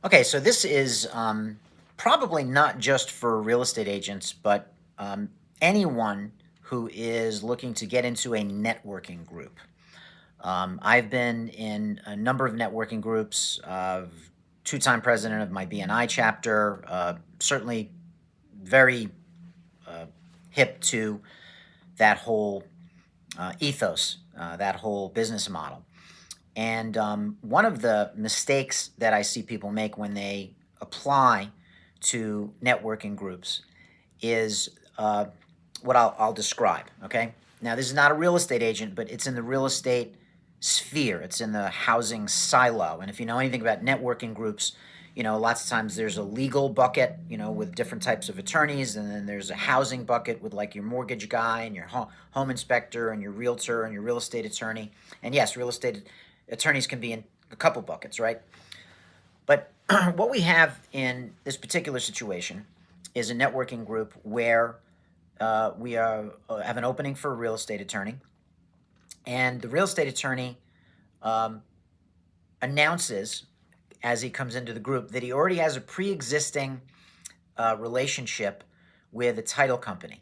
Okay, so this is probably not just for real estate agents, but anyone who is looking to get into a networking group. I've been in a number of networking groups, two-time president of my BNI chapter, certainly very uh, hip to that whole ethos, that whole business model. And one of the mistakes that I see people make when they apply to networking groups is what I'll describe. Okay. Now, this is not a real estate agent, but it's in the real estate sphere, it's in the housing silo. And if you know anything about networking groups, lots of times there's a legal bucket, with different types of attorneys, and then there's a housing bucket with like your mortgage guy and your home inspector and your realtor and your real estate attorney. And yes, real estate attorneys can be in a couple buckets, right? But what we have in this particular situation is a networking group where we have an opening for a real estate attorney, and the real estate attorney um, announces as he comes into the group that he already has a pre-existing relationship with a title company.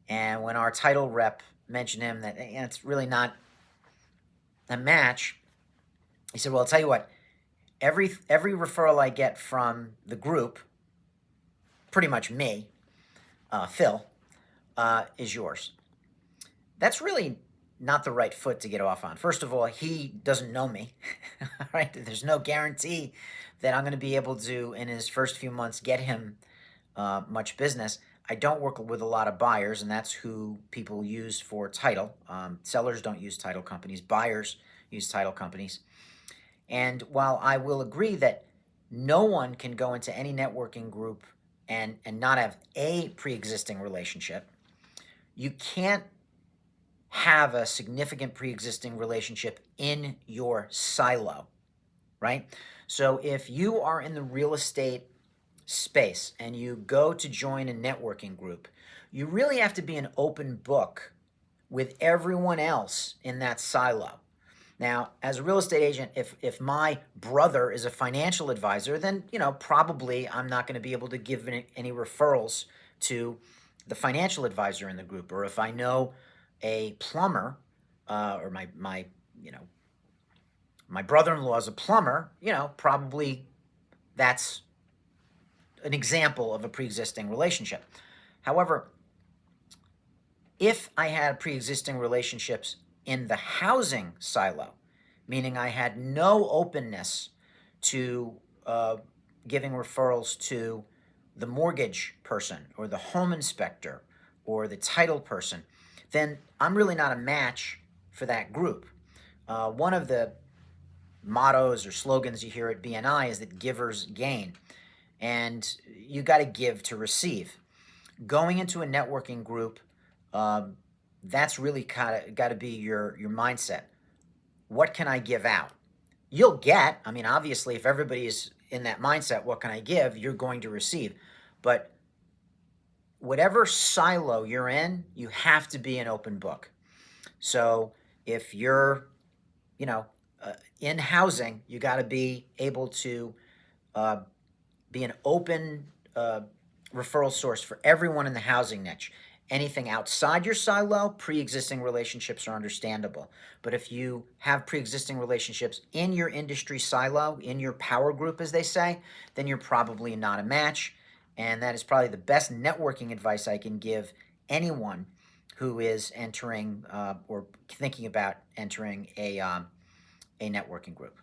And when our title rep mentioned him that it's really not a match, he said, "Well, I'll tell you what. Every referral I get from the group, pretty much me, Phil, is yours." That's really not the right foot to get off on. First of all, he doesn't know me, right? There's no guarantee that I'm going to be able to, in his first few months, get him much business. I don't work with a lot of buyers, and that's who people use for title. Sellers don't use title companies, buyers use title companies. And while I will agree that no one can go into any networking group and not have a pre-existing relationship, you can't have a significant pre-existing relationship in your silo, right? So if you are in the real estate space and you go to join a networking group, you really have to be an open book with everyone else in that silo. Now, as a real estate agent, if my brother is a financial advisor, then probably I'm not going to be able to give any referrals to the financial advisor in the group. Or if I know a plumber, or my brother-in-law is a plumber, probably that's an example of a pre-existing relationship. However, if I had pre-existing relationships in the housing silo, meaning I had no openness to giving referrals to the mortgage person or the home inspector or the title person, then I'm really not a match for that group. One of the mottos or slogans you hear at BNI is that givers gain, and you got to give to receive. Going into a networking group, that's really got to be your mindset. What can I give out? You'll get, I mean, obviously, if everybody is in that mindset, what can I give? You're going to receive. But whatever silo you're in, you have to be an open book. So if you're, you know, in housing, you got to be able to uh, be an open referral source for everyone in the housing niche. Anything outside your silo, pre-existing relationships are understandable. But if you have pre-existing relationships in your industry silo, in your power group, as they say, then you're probably not a match. And that is probably the best networking advice I can give anyone who is entering or thinking about entering a networking group.